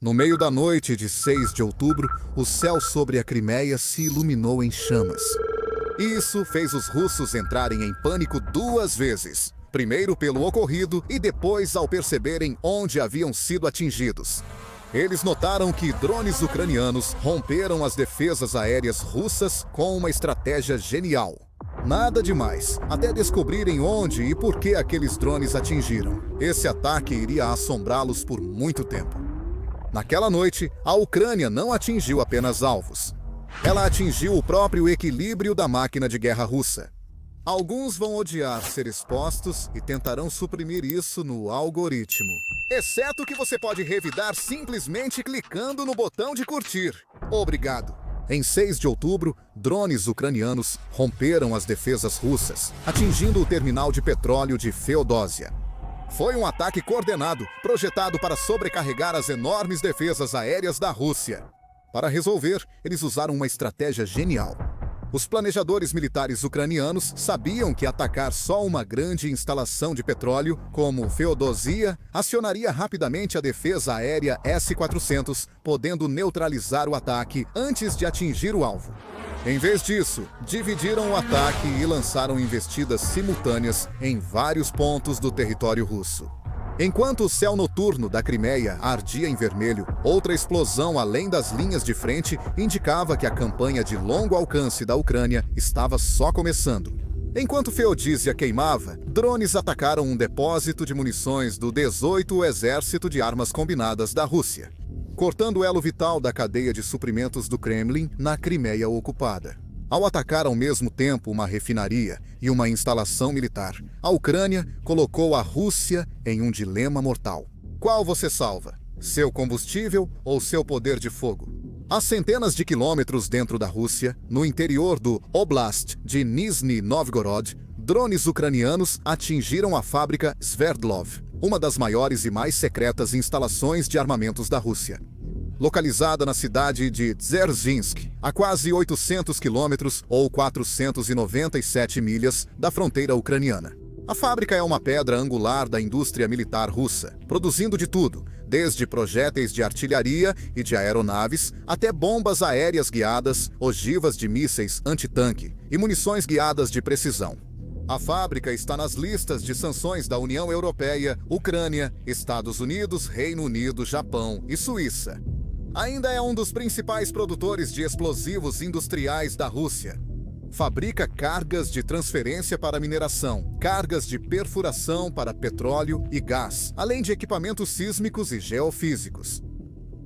No meio da noite de 6 de outubro, o céu sobre a Crimeia se iluminou em chamas. Isso fez os russos entrarem em pânico duas vezes. Primeiro pelo ocorrido e depois ao perceberem onde haviam sido atingidos. Eles notaram que drones ucranianos romperam as defesas aéreas russas com uma estratégia genial. Nada demais, até descobrirem onde e por que aqueles drones atingiram. Esse ataque iria assombrá-los por muito tempo. Naquela noite, a Ucrânia não atingiu apenas alvos. Ela atingiu o próprio equilíbrio da máquina de guerra russa. Alguns vão odiar ser expostos e tentarão suprimir isso no algoritmo. Exceto que você pode revidar simplesmente clicando no botão de curtir. Obrigado. Em 6 de outubro, drones ucranianos romperam as defesas russas, atingindo o terminal de petróleo de Feodósia. Foi um ataque coordenado, projetado para sobrecarregar as enormes defesas aéreas da Rússia. Para resolver, eles usaram uma estratégia genial. Os planejadores militares ucranianos sabiam que atacar só uma grande instalação de petróleo, como Feodosia, acionaria rapidamente a defesa aérea S-400, podendo neutralizar o ataque antes de atingir o alvo. Em vez disso, dividiram o ataque e lançaram investidas simultâneas em vários pontos do território russo. Enquanto o céu noturno da Crimeia ardia em vermelho, outra explosão além das linhas de frente indicava que a campanha de longo alcance da Ucrânia estava só começando. Enquanto Feodísia queimava, drones atacaram um depósito de munições do 18º Exército de Armas Combinadas da Rússia, cortando o elo vital da cadeia de suprimentos do Kremlin na Crimeia ocupada. Ao atacar ao mesmo tempo uma refinaria e uma instalação militar, a Ucrânia colocou a Rússia em um dilema mortal. Qual você salva? Seu combustível ou seu poder de fogo? A centenas de quilômetros dentro da Rússia, no interior do Oblast de Nizhny Novgorod, drones ucranianos atingiram a fábrica Sverdlov, uma das maiores e mais secretas instalações de armamentos da Rússia. Localizada na cidade de Dzerzhinsk, a quase 800 quilômetros ou 497 milhas da fronteira ucraniana. A fábrica é uma pedra angular da indústria militar russa, produzindo de tudo, desde projéteis de artilharia e de aeronaves até bombas aéreas guiadas, ogivas de mísseis antitanque e munições guiadas de precisão. A fábrica está nas listas de sanções da União Europeia, Ucrânia, Estados Unidos, Reino Unido, Japão e Suíça. Ainda é um dos principais produtores de explosivos industriais da Rússia. Fabrica cargas de transferência para mineração, cargas de perfuração para petróleo e gás, além de equipamentos sísmicos e geofísicos.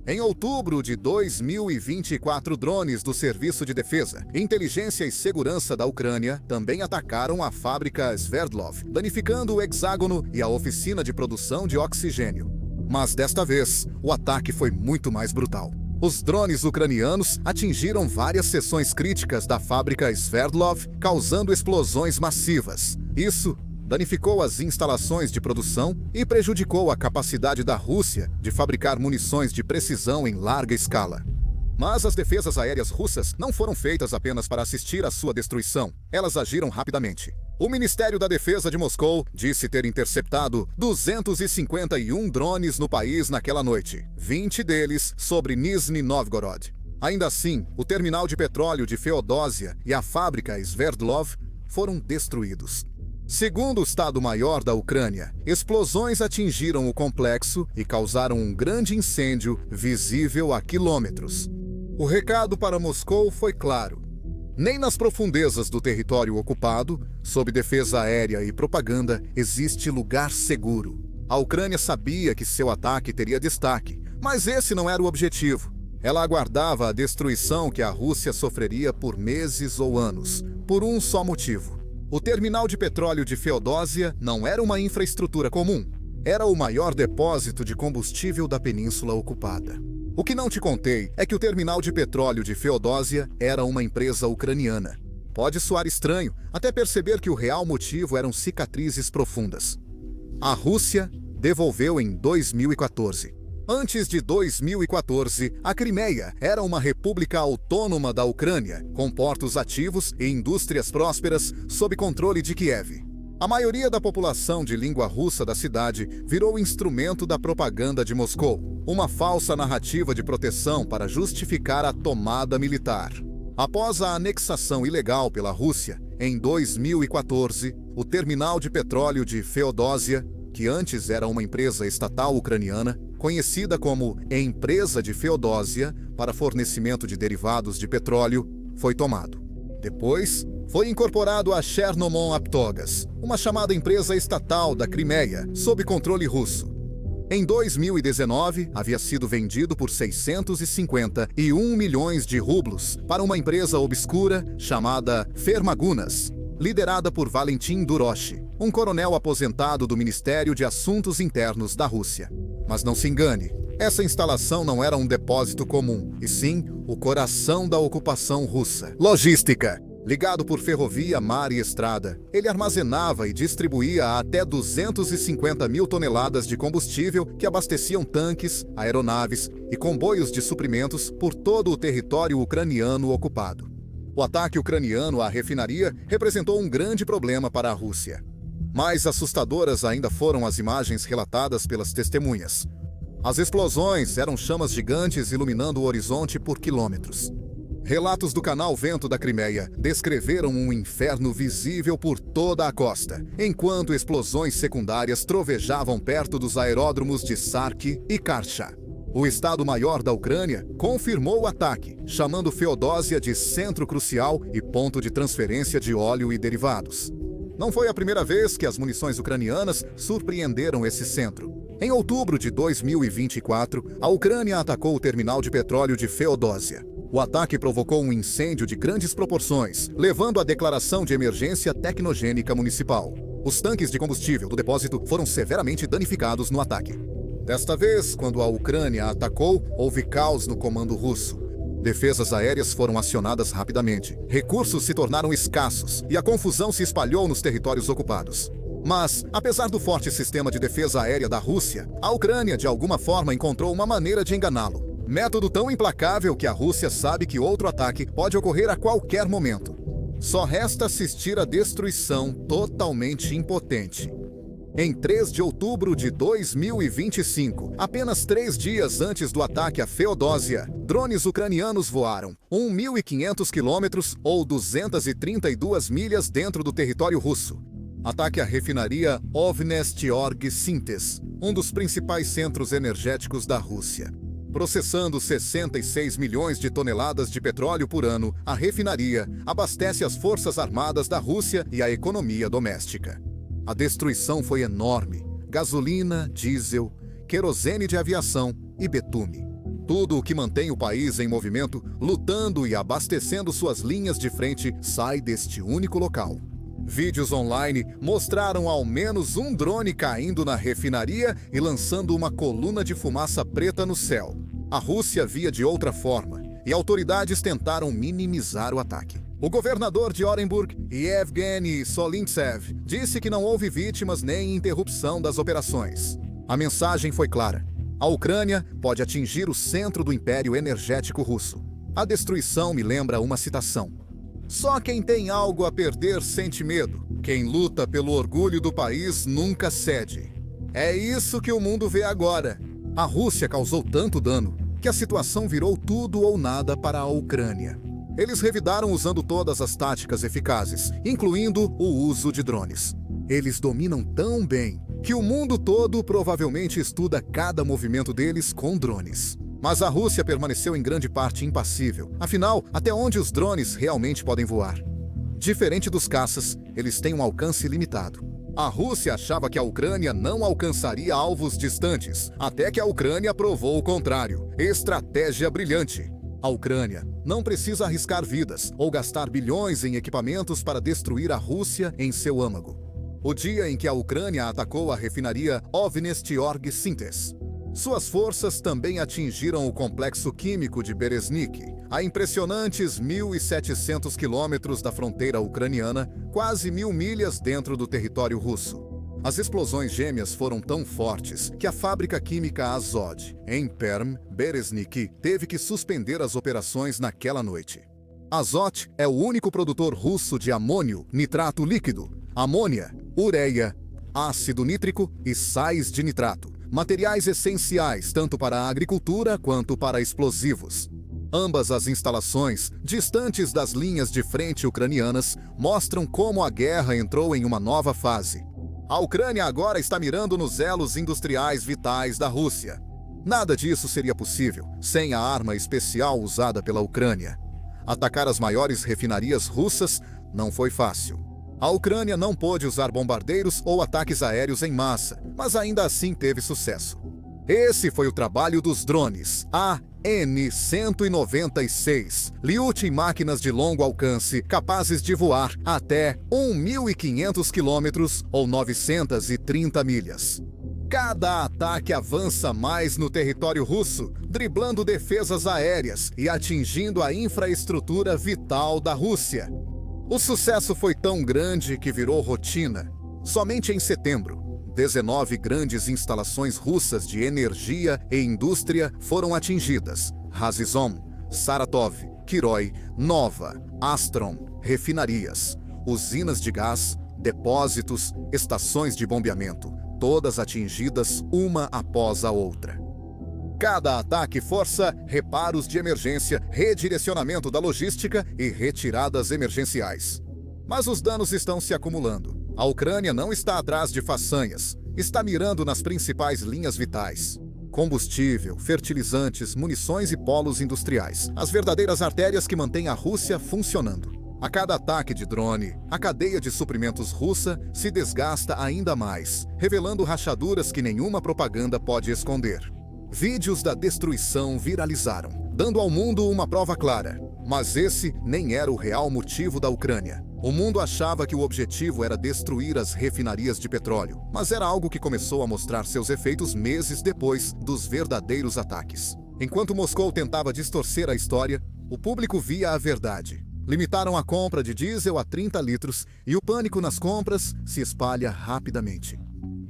Em outubro de 2024, drones do Serviço de Defesa, Inteligência e Segurança da Ucrânia também atacaram a fábrica Sverdlov, danificando o hexágono e a oficina de produção de oxigênio. Mas desta vez, o ataque foi muito mais brutal. Os drones ucranianos atingiram várias seções críticas da fábrica Sverdlov, causando explosões massivas. Isso danificou as instalações de produção e prejudicou a capacidade da Rússia de fabricar munições de precisão em larga escala. Mas as defesas aéreas russas não foram feitas apenas para assistir à sua destruição. Elas agiram rapidamente. O Ministério da Defesa de Moscou disse ter interceptado 251 drones no país naquela noite, 20 deles sobre Nizhny Novgorod. Ainda assim, o terminal de petróleo de Feodósia e a fábrica Sverdlov foram destruídos. Segundo o Estado-Maior da Ucrânia, explosões atingiram o complexo e causaram um grande incêndio visível a quilômetros. O recado para Moscou foi claro. Nem nas profundezas do território ocupado, sob defesa aérea e propaganda, existe lugar seguro. A Ucrânia sabia que seu ataque teria destaque, mas esse não era o objetivo. Ela aguardava a destruição que a Rússia sofreria por meses ou anos, por um só motivo. O terminal de petróleo de Feodósia não era uma infraestrutura comum. Era o maior depósito de combustível da península ocupada. O que não te contei é que o terminal de petróleo de Feodósia era uma empresa ucraniana. Pode soar estranho, até perceber que o real motivo eram cicatrizes profundas. A Rússia devolveu em 2014. Antes de 2014, a Crimeia era uma república autônoma da Ucrânia, com portos ativos e indústrias prósperas sob controle de Kiev. A maioria da população de língua russa da cidade virou instrumento da propaganda de Moscou, uma falsa narrativa de proteção para justificar a tomada militar. Após a anexação ilegal pela Rússia, em 2014, o terminal de petróleo de Feodósia, que antes era uma empresa estatal ucraniana, conhecida como Empresa de Feodósia para fornecimento de derivados de petróleo, foi tomado. Depois, foi incorporado a Chernomon-Aptogas, uma chamada empresa estatal da Crimeia, sob controle russo. Em 2019, havia sido vendido por 651 milhões de rublos para uma empresa obscura chamada Fermagunas, liderada por Valentin Duroshi, um coronel aposentado do Ministério de Assuntos Internos da Rússia. Mas não se engane, essa instalação não era um depósito comum, e sim o coração da ocupação russa. Logística. Ligado por ferrovia, mar e estrada, ele armazenava e distribuía até 250 mil toneladas de combustível que abasteciam tanques, aeronaves e comboios de suprimentos por todo o território ucraniano ocupado. O ataque ucraniano à refinaria representou um grande problema para a Rússia. Mais assustadoras ainda foram as imagens relatadas pelas testemunhas. As explosões eram chamas gigantes iluminando o horizonte por quilômetros. Relatos do canal Vento da Crimeia descreveram um inferno visível por toda a costa, enquanto explosões secundárias trovejavam perto dos aeródromos de Sarki e Karsha. O Estado-Maior da Ucrânia confirmou o ataque, chamando Feodósia de centro crucial e ponto de transferência de óleo e derivados. Não foi a primeira vez que as munições ucranianas surpreenderam esse centro. Em outubro de 2024, a Ucrânia atacou o terminal de petróleo de Feodósia. O ataque provocou um incêndio de grandes proporções, levando à declaração de emergência tecnogênica municipal. Os tanques de combustível do depósito foram severamente danificados no ataque. Desta vez, quando a Ucrânia atacou, houve caos no comando russo. Defesas aéreas foram acionadas rapidamente. Recursos se tornaram escassos e a confusão se espalhou nos territórios ocupados. Mas, apesar do forte sistema de defesa aérea da Rússia, a Ucrânia de alguma forma encontrou uma maneira de enganá-lo. Método tão implacável que a Rússia sabe que outro ataque pode ocorrer a qualquer momento. Só resta assistir à destruição totalmente impotente. Em 3 de outubro de 2025, apenas 3 dias antes do ataque a Feodósia, drones ucranianos voaram 1.500 quilômetros ou 232 milhas dentro do território russo. Ataque à refinaria Ovnestyorg-Sintes, um dos principais centros energéticos da Rússia. Processando 66 milhões de toneladas de petróleo por ano, a refinaria abastece as forças armadas da Rússia e a economia doméstica. A destruição foi enorme: gasolina, diesel, querosene de aviação e betume. Tudo o que mantém o país em movimento, lutando e abastecendo suas linhas de frente, sai deste único local. Vídeos online mostraram ao menos um drone caindo na refinaria e lançando uma coluna de fumaça preta no céu. A Rússia via de outra forma, e autoridades tentaram minimizar o ataque. O governador de Orenburg, Yevgeny Solintsev, disse que não houve vítimas nem interrupção das operações. A mensagem foi clara: a Ucrânia pode atingir o centro do império energético russo. A destruição me lembra uma citação: "Só quem tem algo a perder sente medo. Quem luta pelo orgulho do país nunca cede." É isso que o mundo vê agora. A Rússia causou tanto dano que a situação virou tudo ou nada para a Ucrânia. Eles revidaram usando todas as táticas eficazes, incluindo o uso de drones. Eles dominam tão bem que o mundo todo provavelmente estuda cada movimento deles com drones. Mas a Rússia permaneceu em grande parte impassível. Afinal, até onde os drones realmente podem voar? Diferente dos caças, eles têm um alcance limitado. A Rússia achava que a Ucrânia não alcançaria alvos distantes, até que a Ucrânia provou o contrário. Estratégia brilhante. A Ucrânia não precisa arriscar vidas ou gastar bilhões em equipamentos para destruir a Rússia em seu âmago. O dia em que a Ucrânia atacou a refinaria Ovnestyorg-Sintes, suas forças também atingiram o complexo químico de Bereznik, a impressionantes 1.700 quilômetros da fronteira ucraniana, quase 1.000 milhas dentro do território russo. As explosões gêmeas foram tão fortes que a fábrica química Azot, em Perm, Bereznik, teve que suspender as operações naquela noite. Azot é o único produtor russo de amônio nitrato líquido, amônia, ureia, ácido nítrico e sais de nitrato, materiais essenciais tanto para a agricultura quanto para explosivos. Ambas as instalações, distantes das linhas de frente ucranianas, mostram como a guerra entrou em uma nova fase. A Ucrânia agora está mirando nos elos industriais vitais da Rússia. Nada disso seria possível sem a arma especial usada pela Ucrânia. Atacar as maiores refinarias russas não foi fácil. A Ucrânia não pôde usar bombardeiros ou ataques aéreos em massa, mas ainda assim teve sucesso. Esse foi o trabalho dos drones AN-196, Lyutin máquinas de longo alcance capazes de voar até 1.500 quilômetros ou 930 milhas. Cada ataque avança mais no território russo, driblando defesas aéreas e atingindo a infraestrutura vital da Rússia. O sucesso foi tão grande que virou rotina. Somente em setembro, 19 grandes instalações russas de energia e indústria foram atingidas: Razizom, Saratov, Kiroy, Nova, Astron, refinarias, usinas de gás, depósitos, estações de bombeamento, todas atingidas uma após a outra. Cada ataque força reparos de emergência, redirecionamento da logística e retiradas emergenciais. Mas os danos estão se acumulando. A Ucrânia não está atrás de façanhas, está mirando nas principais linhas vitais: combustível, fertilizantes, munições e polos industriais, as verdadeiras artérias que mantêm a Rússia funcionando. A cada ataque de drone, a cadeia de suprimentos russa se desgasta ainda mais, revelando rachaduras que nenhuma propaganda pode esconder. Vídeos da destruição viralizaram, dando ao mundo uma prova clara. Mas esse nem era o real motivo da Ucrânia. O mundo achava que o objetivo era destruir as refinarias de petróleo, mas era algo que começou a mostrar seus efeitos meses depois dos verdadeiros ataques. Enquanto Moscou tentava distorcer a história, o público via a verdade. Limitaram a compra de diesel a 30 litros e o pânico nas compras se espalha rapidamente.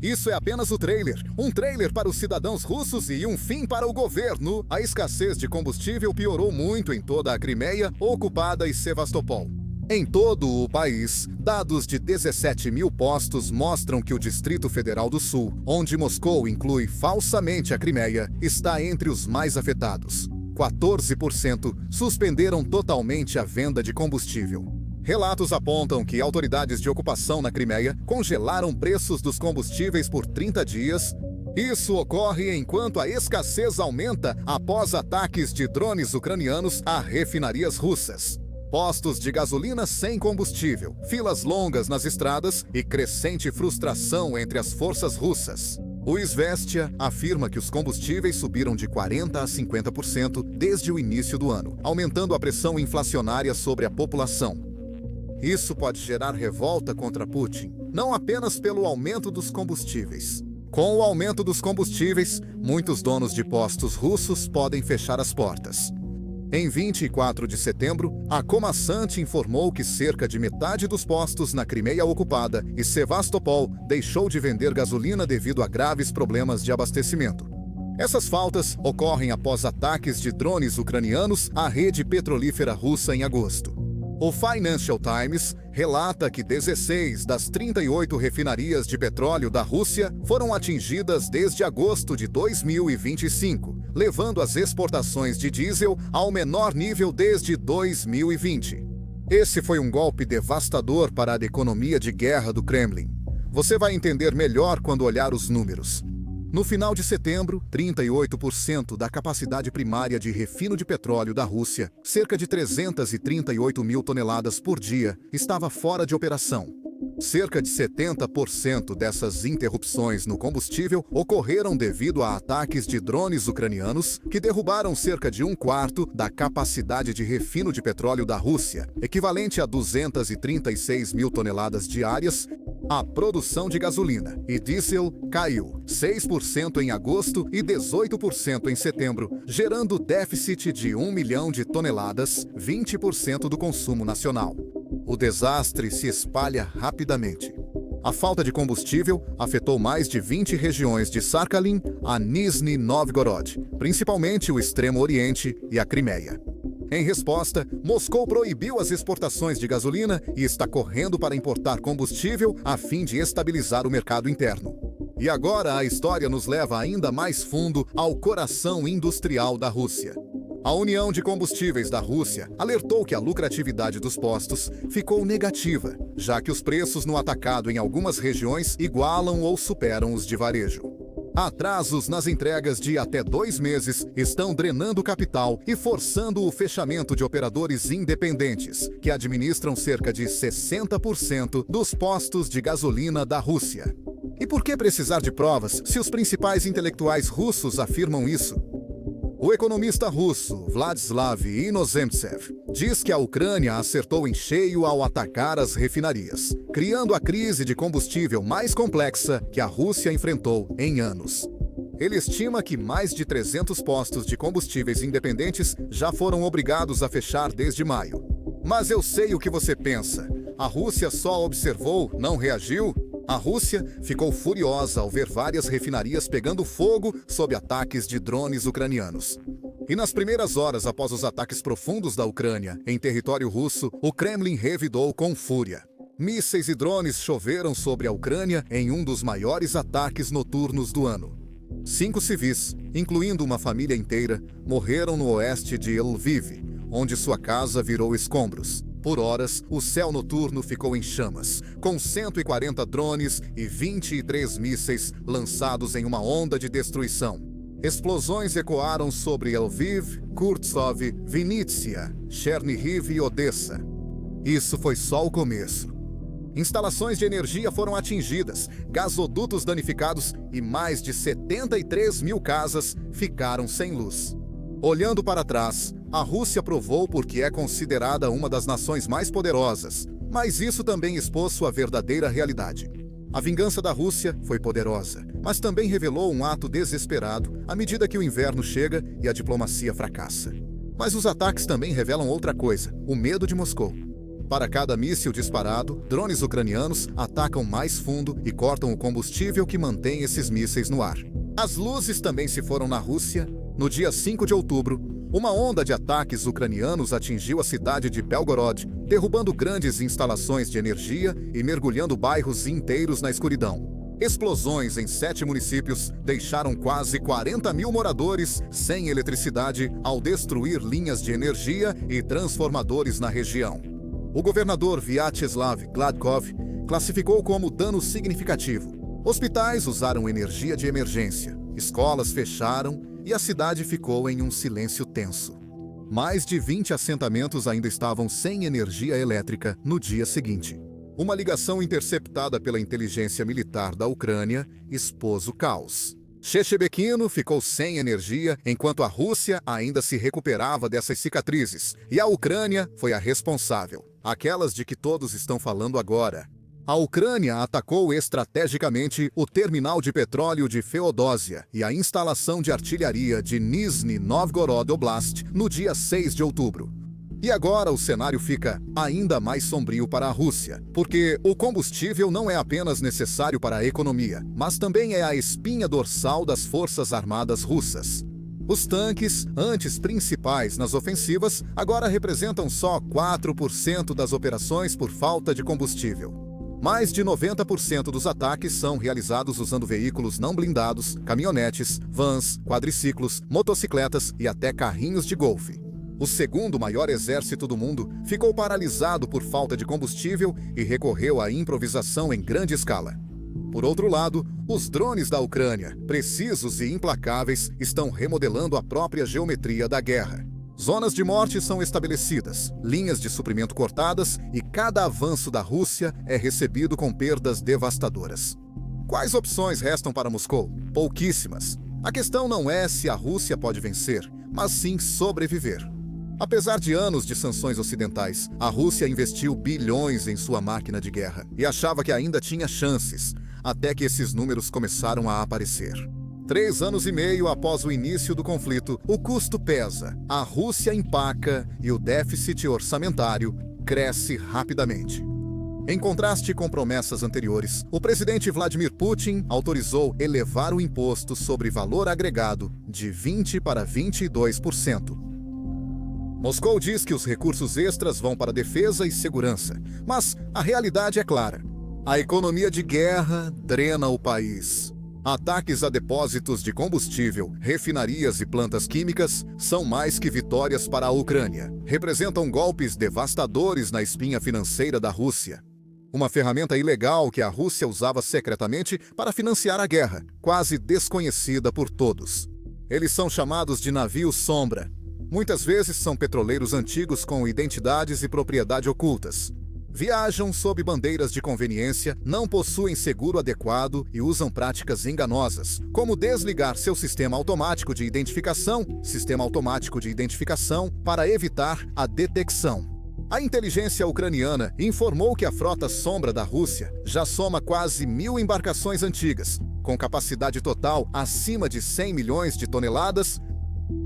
Isso é apenas o trailer. Um trailer para os cidadãos russos e um fim para o governo. A escassez de combustível piorou muito em toda a Crimeia ocupada e Sevastopol. Em todo o país, dados de 17 mil postos mostram que o Distrito Federal do Sul, onde Moscou inclui falsamente a Crimeia, está entre os mais afetados. 14% suspenderam totalmente a venda de combustível. Relatos apontam que autoridades de ocupação na Crimeia congelaram preços dos combustíveis por 30 dias. Isso ocorre enquanto a escassez aumenta após ataques de drones ucranianos a refinarias russas. Postos de gasolina sem combustível, filas longas nas estradas e crescente frustração entre as forças russas. O Izvestia afirma que os combustíveis subiram de 40% a 50% desde o início do ano, aumentando a pressão inflacionária sobre a população. Isso pode gerar revolta contra Putin, não apenas pelo aumento dos combustíveis. Com o aumento dos combustíveis, muitos donos de postos russos podem fechar as portas. Em 24 de setembro, a Kommersant informou que cerca de metade dos postos na Crimeia ocupada e Sevastopol deixou de vender gasolina devido a graves problemas de abastecimento. Essas faltas ocorrem após ataques de drones ucranianos à rede petrolífera russa em agosto. O Financial Times relata que 16 das 38 refinarias de petróleo da Rússia foram atingidas desde agosto de 2025, levando as exportações de diesel ao menor nível desde 2020. Esse foi um golpe devastador para a economia de guerra do Kremlin. Você vai entender melhor quando olhar os números. No final de setembro, 38% da capacidade primária de refino de petróleo da Rússia, cerca de 338 mil toneladas por dia, estava fora de operação. Cerca de 70% dessas interrupções no combustível ocorreram devido a ataques de drones ucranianos que derrubaram cerca de um quarto da capacidade de refino de petróleo da Rússia, equivalente a 236 mil toneladas diárias. A produção de gasolina e diesel caiu 6% em agosto e 18% em setembro, gerando déficit de 1 milhão de toneladas, 20% do consumo nacional. O desastre se espalha rapidamente. A falta de combustível afetou mais de 20 regiões de Sakhalin a Nizhny Novgorod, principalmente o Extremo Oriente e a Crimeia. Em resposta, Moscou proibiu as exportações de gasolina e está correndo para importar combustível a fim de estabilizar o mercado interno. E agora a história nos leva ainda mais fundo ao coração industrial da Rússia. A União de Combustíveis da Rússia alertou que a lucratividade dos postos ficou negativa, já que os preços no atacado em algumas regiões igualam ou superam os de varejo. Atrasos nas entregas de até 2 meses estão drenando capital e forçando o fechamento de operadores independentes, que administram cerca de 60% dos postos de gasolina da Rússia. E por que precisar de provas se os principais intelectuais russos afirmam isso? O economista russo Vladislav Inozemtsev diz que a Ucrânia acertou em cheio ao atacar as refinarias, criando a crise de combustível mais complexa que a Rússia enfrentou em anos. Ele estima que mais de 300 postos de combustíveis independentes já foram obrigados a fechar desde maio. Mas eu sei o que você pensa. A Rússia só observou, não reagiu? A Rússia ficou furiosa ao ver várias refinarias pegando fogo sob ataques de drones ucranianos. E nas primeiras horas após os ataques profundos da Ucrânia em território russo, o Kremlin revidou com fúria. Mísseis e drones choveram sobre a Ucrânia em um dos maiores ataques noturnos do ano. 5 civis, incluindo uma família inteira, morreram no oeste de Lviv, onde sua casa virou escombros. Por horas, o céu noturno ficou em chamas, com 140 drones e 23 mísseis lançados em uma onda de destruição. Explosões ecoaram sobre Lviv, Kurtsov, Vinnytsia, Chernihiv e Odessa. Isso foi só o começo. Instalações de energia foram atingidas, gasodutos danificados e mais de 73 mil casas ficaram sem luz. Olhando para trás, a Rússia provou porque é considerada uma das nações mais poderosas, mas isso também expôs sua verdadeira realidade. A vingança da Rússia foi poderosa, mas também revelou um ato desesperado à medida que o inverno chega e a diplomacia fracassa. Mas os ataques também revelam outra coisa: o medo de Moscou. Para cada míssil disparado, drones ucranianos atacam mais fundo e cortam o combustível que mantém esses mísseis no ar. As luzes também se foram na Rússia. No dia 5 de outubro, uma onda de ataques ucranianos atingiu a cidade de Belgorod, derrubando grandes instalações de energia e mergulhando bairros inteiros na escuridão. Explosões em 7 municípios deixaram quase 40 mil moradores sem eletricidade ao destruir linhas de energia e transformadores na região. O governador Vyacheslav Gladkov classificou como dano significativo. Hospitais usaram energia de emergência, escolas fecharam e a cidade ficou em um silêncio tenso. Mais de 20 assentamentos ainda estavam sem energia elétrica no dia seguinte. Uma ligação interceptada pela inteligência militar da Ucrânia expôs o caos. Shcherbekino ficou sem energia enquanto a Rússia ainda se recuperava dessas cicatrizes, e a Ucrânia foi a responsável, aquelas de que todos estão falando agora. A Ucrânia atacou estrategicamente o terminal de petróleo de Feodósia e a instalação de artilharia de Nizhny Novgorod Oblast no dia 6 de outubro. E agora o cenário fica ainda mais sombrio para a Rússia, porque o combustível não é apenas necessário para a economia, mas também é a espinha dorsal das forças armadas russas. Os tanques, antes principais nas ofensivas, agora representam só 4% das operações por falta de combustível. Mais de 90% dos ataques são realizados usando veículos não blindados, caminhonetes, vans, quadriciclos, motocicletas e até carrinhos de golfe. O segundo maior exército do mundo ficou paralisado por falta de combustível e recorreu à improvisação em grande escala. Por outro lado, os drones da Ucrânia, precisos e implacáveis, estão remodelando a própria geometria da guerra. Zonas de morte são estabelecidas, linhas de suprimento cortadas e cada avanço da Rússia é recebido com perdas devastadoras. Quais opções restam para Moscou? Pouquíssimas. A questão não é se a Rússia pode vencer, mas sim sobreviver. Apesar de anos de sanções ocidentais, a Rússia investiu bilhões em sua máquina de guerra e achava que ainda tinha chances, até que esses números começaram a aparecer. 3 anos e meio após o início do conflito, o custo pesa, a Rússia empaca e o déficit orçamentário cresce rapidamente. Em contraste com promessas anteriores, o presidente Vladimir Putin autorizou elevar o imposto sobre valor agregado de 20% para 22%. Moscou diz que os recursos extras vão para defesa e segurança, mas a realidade é clara. A economia de guerra drena o país. Ataques a depósitos de combustível, refinarias e plantas químicas são mais que vitórias para a Ucrânia. Representam golpes devastadores na espinha financeira da Rússia. Uma ferramenta ilegal que a Rússia usava secretamente para financiar a guerra, quase desconhecida por todos. Eles são chamados de navios sombra. Muitas vezes são petroleiros antigos com identidades e propriedade ocultas. Viajam sob bandeiras de conveniência, não possuem seguro adequado e usam práticas enganosas, como desligar seu sistema automático de identificação para evitar a detecção. A inteligência ucraniana informou que a frota sombra da Rússia já soma quase 1.000 embarcações antigas, com capacidade total acima de 100 milhões de toneladas.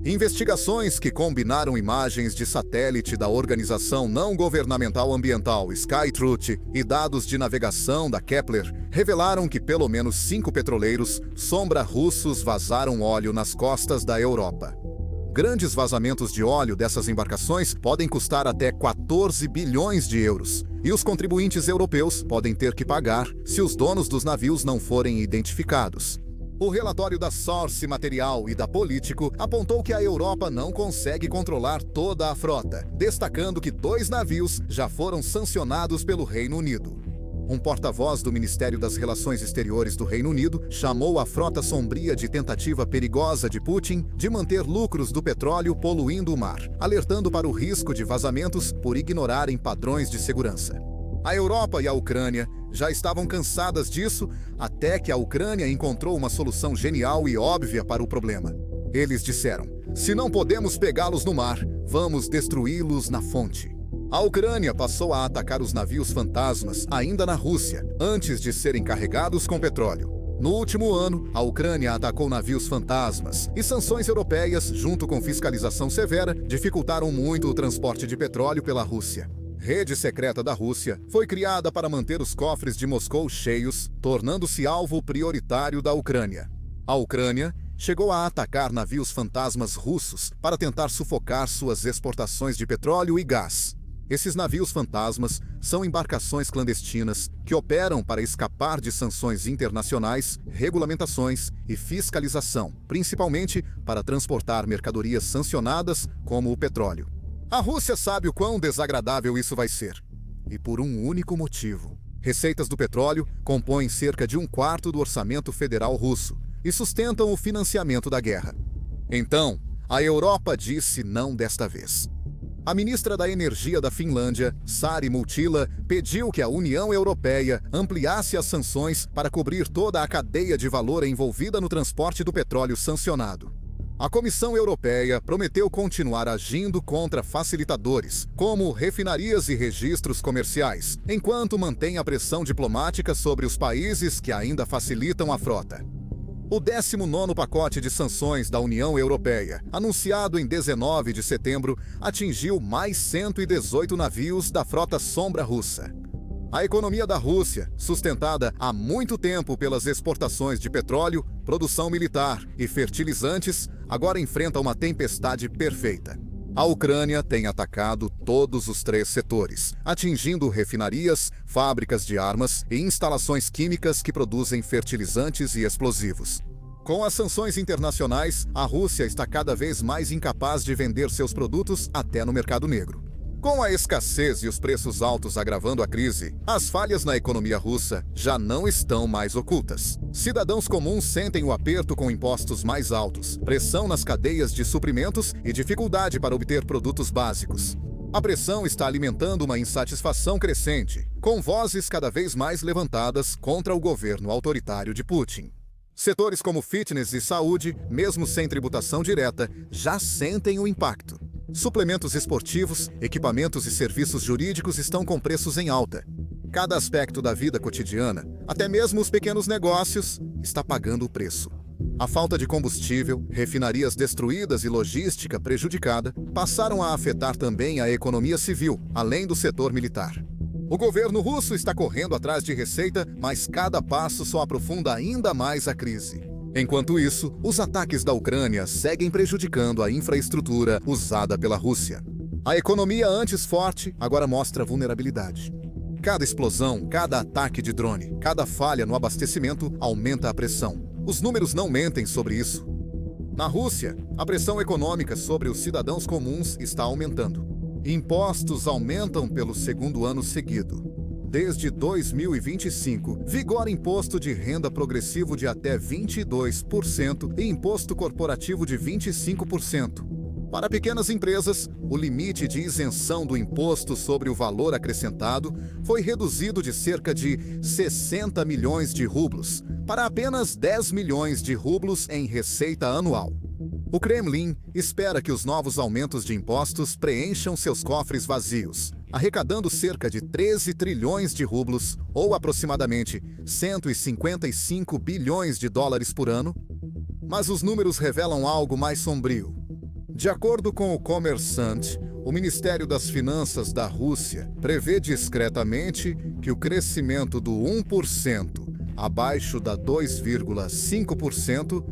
Investigações que combinaram imagens de satélite da organização não governamental ambiental SkyTruth e dados de navegação da Kepler revelaram que pelo menos 5 petroleiros sombra russos vazaram óleo nas costas da Europa. Grandes vazamentos de óleo dessas embarcações podem custar até 14 bilhões de euros, e os contribuintes europeus podem ter que pagar se os donos dos navios não forem identificados. O relatório da Source Material e da Politico apontou que a Europa não consegue controlar toda a frota, destacando que 2 navios já foram sancionados pelo Reino Unido. Um porta-voz do Ministério das Relações Exteriores do Reino Unido chamou a frota sombria de tentativa perigosa de Putin de manter lucros do petróleo poluindo o mar, alertando para o risco de vazamentos por ignorarem padrões de segurança. A Europa e a Ucrânia já estavam cansadas disso, até que a Ucrânia encontrou uma solução genial e óbvia para o problema. Eles disseram: se não podemos pegá-los no mar, vamos destruí-los na fonte. A Ucrânia passou a atacar os navios fantasmas ainda na Rússia, antes de serem carregados com petróleo. No último ano, a Ucrânia atacou navios fantasmas, e sanções europeias, junto com fiscalização severa, dificultaram muito o transporte de petróleo pela Rússia. Rede secreta da Rússia foi criada para manter os cofres de Moscou cheios, tornando-se alvo prioritário da Ucrânia. A Ucrânia chegou a atacar navios fantasmas russos para tentar sufocar suas exportações de petróleo e gás. Esses navios fantasmas são embarcações clandestinas que operam para escapar de sanções internacionais, regulamentações e fiscalização, principalmente para transportar mercadorias sancionadas como o petróleo. A Rússia sabe o quão desagradável isso vai ser. E por um único motivo. Receitas do petróleo compõem cerca de 1/4 do orçamento federal russo e sustentam o financiamento da guerra. Então, a Europa disse não desta vez. A ministra da Energia da Finlândia, Sari Multila, pediu que a União Europeia ampliasse as sanções para cobrir toda a cadeia de valor envolvida no transporte do petróleo sancionado. A Comissão Europeia prometeu continuar agindo contra facilitadores, como refinarias e registros comerciais, enquanto mantém a pressão diplomática sobre os países que ainda facilitam a frota. O 19º pacote de sanções da União Europeia, anunciado em 19 de setembro, atingiu mais 118 navios da frota sombra russa. A economia da Rússia, sustentada há muito tempo pelas exportações de petróleo, produção militar e fertilizantes, agora enfrenta uma tempestade perfeita. A Ucrânia tem atacado todos os 3 setores, atingindo refinarias, fábricas de armas e instalações químicas que produzem fertilizantes e explosivos. Com as sanções internacionais, a Rússia está cada vez mais incapaz de vender seus produtos até no mercado negro. Com a escassez e os preços altos agravando a crise, as falhas na economia russa já não estão mais ocultas. Cidadãos comuns sentem o aperto com impostos mais altos, pressão nas cadeias de suprimentos e dificuldade para obter produtos básicos. A pressão está alimentando uma insatisfação crescente, com vozes cada vez mais levantadas contra o governo autoritário de Putin. Setores como fitness e saúde, mesmo sem tributação direta, já sentem o impacto. Suplementos esportivos, equipamentos e serviços jurídicos estão com preços em alta. Cada aspecto da vida cotidiana, até mesmo os pequenos negócios, está pagando o preço. A falta de combustível, refinarias destruídas e logística prejudicada passaram a afetar também a economia civil, além do setor militar. O governo russo está correndo atrás de receita, mas cada passo só aprofunda ainda mais a crise. Enquanto isso, os ataques da Ucrânia seguem prejudicando a infraestrutura usada pela Rússia. A economia antes forte agora mostra vulnerabilidade. Cada explosão, cada ataque de drone, cada falha no abastecimento aumenta a pressão. Os números não mentem sobre isso. Na Rússia, a pressão econômica sobre os cidadãos comuns está aumentando. Impostos aumentam pelo segundo ano seguido. Desde 2025, vigora imposto de renda progressivo de até 22% e imposto corporativo de 25%. Para pequenas empresas, o limite de isenção do imposto sobre o valor acrescentado foi reduzido de cerca de 60 milhões de rublos para apenas 10 milhões de rublos em receita anual. O Kremlin espera que os novos aumentos de impostos preencham seus cofres vazios, arrecadando cerca de 13 trilhões de rublos, ou aproximadamente 155 bilhões de dólares por ano. Mas os números revelam algo mais sombrio. De acordo com o Kommersant, o Ministério das Finanças da Rússia prevê discretamente que o crescimento do 1%, abaixo da 2,5%,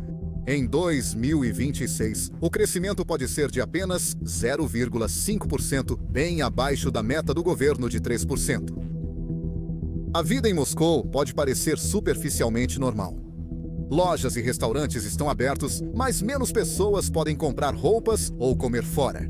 em 2026, o crescimento pode ser de apenas 0,5%, bem abaixo da meta do governo de 3%. A vida em Moscou pode parecer superficialmente normal. Lojas e restaurantes estão abertos, mas menos pessoas podem comprar roupas ou comer fora.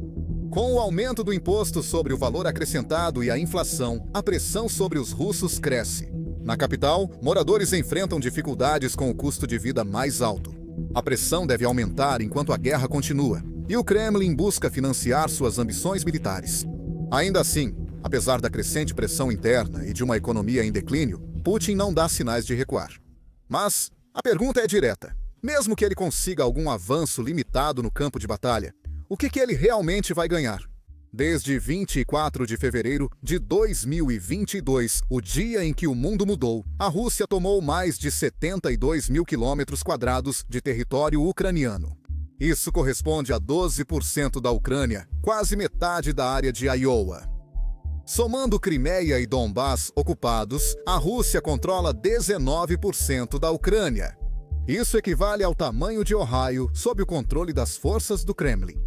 Com o aumento do imposto sobre o valor acrescentado e a inflação, a pressão sobre os russos cresce. Na capital, moradores enfrentam dificuldades com o custo de vida mais alto. A pressão deve aumentar enquanto a guerra continua, e o Kremlin busca financiar suas ambições militares. Ainda assim, apesar da crescente pressão interna e de uma economia em declínio, Putin não dá sinais de recuar. Mas a pergunta é direta. Mesmo que ele consiga algum avanço limitado no campo de batalha, o que ele realmente vai ganhar? Desde 24 de fevereiro de 2022, o dia em que o mundo mudou, a Rússia tomou mais de 72 mil quilômetros quadrados de território ucraniano. Isso corresponde a 12% da Ucrânia, quase metade da área de Iowa. Somando Crimeia e Donbass ocupados, a Rússia controla 19% da Ucrânia. Isso equivale ao tamanho de Ohio sob o controle das forças do Kremlin.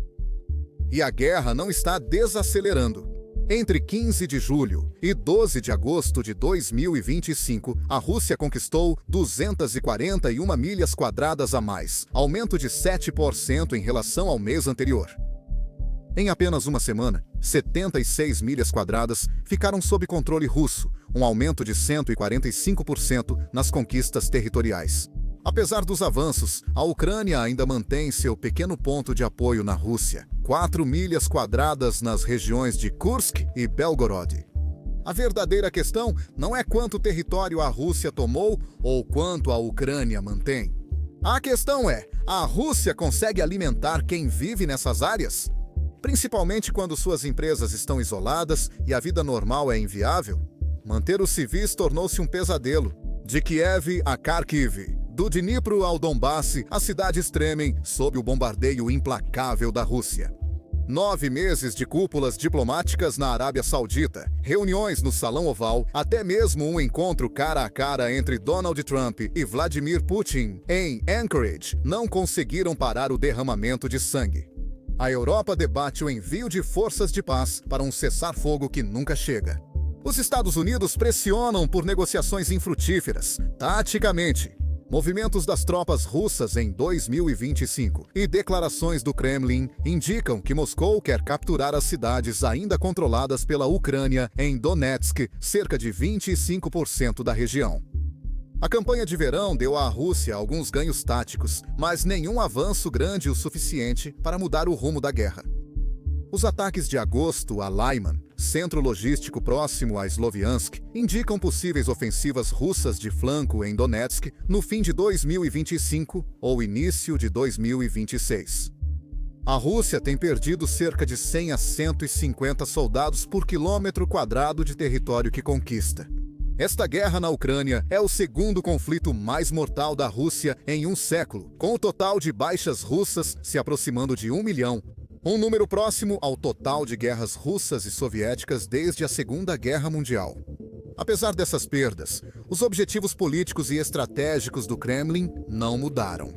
E a guerra não está desacelerando. Entre 15 de julho e 12 de agosto de 2025, a Rússia conquistou 241 milhas quadradas a mais, aumento de 7% em relação ao mês anterior. Em apenas uma semana, 76 milhas quadradas ficaram sob controle russo, um aumento de 145% nas conquistas territoriais. Apesar dos avanços, a Ucrânia ainda mantém seu pequeno ponto de apoio na Rússia, 4 milhas quadradas nas regiões de Kursk e Belgorod. A verdadeira questão não é quanto território a Rússia tomou ou quanto a Ucrânia mantém. A questão é, a Rússia consegue alimentar quem vive nessas áreas? Principalmente quando suas empresas estão isoladas e a vida normal é inviável? Manter os civis tornou-se um pesadelo. De Kiev a Kharkiv, do Dnipro ao Donbass, as cidades tremem sob o bombardeio implacável da Rússia. 9 meses de cúpulas diplomáticas na Arábia Saudita, reuniões no Salão Oval, até mesmo um encontro cara a cara entre Donald Trump e Vladimir Putin em Anchorage não conseguiram parar o derramamento de sangue. A Europa debate o envio de forças de paz para um cessar-fogo que nunca chega. Os Estados Unidos pressionam por negociações infrutíferas, taticamente. Movimentos das tropas russas em 2025 e declarações do Kremlin indicam que Moscou quer capturar as cidades ainda controladas pela Ucrânia em Donetsk, cerca de 25% da região. A campanha de verão deu à Rússia alguns ganhos táticos, mas nenhum avanço grande o suficiente para mudar o rumo da guerra. Os ataques de agosto a Lyman, centro logístico próximo a Sloviansk, indicam possíveis ofensivas russas de flanco em Donetsk no fim de 2025 ou início de 2026. A Rússia tem perdido cerca de 100 a 150 soldados por quilômetro quadrado de território que conquista. Esta guerra na Ucrânia é o segundo conflito mais mortal da Rússia em um século, com o total de baixas russas se aproximando de 1 milhão. Um número próximo ao total de guerras russas e soviéticas desde a Segunda Guerra Mundial. Apesar dessas perdas, os objetivos políticos e estratégicos do Kremlin não mudaram.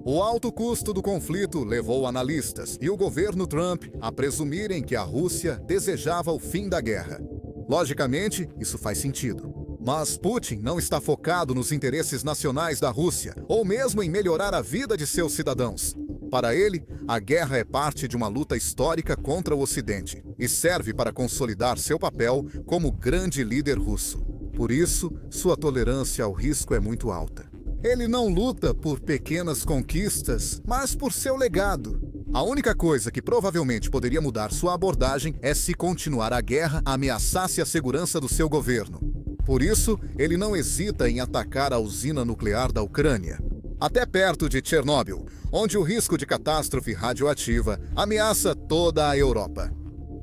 O alto custo do conflito levou analistas e o governo Trump a presumirem que a Rússia desejava o fim da guerra. Logicamente, isso faz sentido. Mas Putin não está focado nos interesses nacionais da Rússia, ou mesmo em melhorar a vida de seus cidadãos. Para ele, a guerra é parte de uma luta histórica contra o Ocidente e serve para consolidar seu papel como grande líder russo. Por isso, sua tolerância ao risco é muito alta. Ele não luta por pequenas conquistas, mas por seu legado. A única coisa que provavelmente poderia mudar sua abordagem é se continuar a guerra ameaçasse a segurança do seu governo. Por isso, ele não hesita em atacar a usina nuclear da Ucrânia, até perto de Chernobyl, onde o risco de catástrofe radioativa ameaça toda a Europa.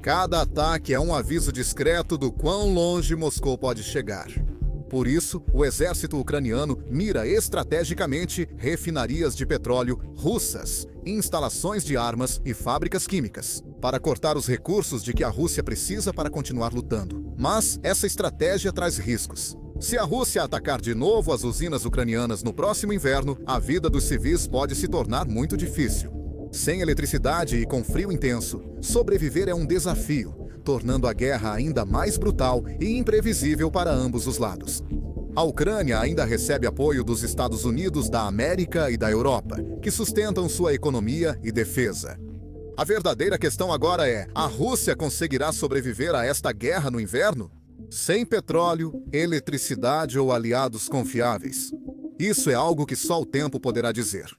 Cada ataque é um aviso discreto do quão longe Moscou pode chegar. Por isso, o exército ucraniano mira estrategicamente refinarias de petróleo russas, instalações de armas e fábricas químicas, para cortar os recursos de que a Rússia precisa para continuar lutando. Mas essa estratégia traz riscos. Se a Rússia atacar de novo as usinas ucranianas no próximo inverno, a vida dos civis pode se tornar muito difícil. Sem eletricidade e com frio intenso, sobreviver é um desafio, tornando a guerra ainda mais brutal e imprevisível para ambos os lados. A Ucrânia ainda recebe apoio dos Estados Unidos da América e da Europa, que sustentam sua economia e defesa. A verdadeira questão agora é: a Rússia conseguirá sobreviver a esta guerra no inverno? Sem petróleo, eletricidade ou aliados confiáveis? Isso é algo que só o tempo poderá dizer.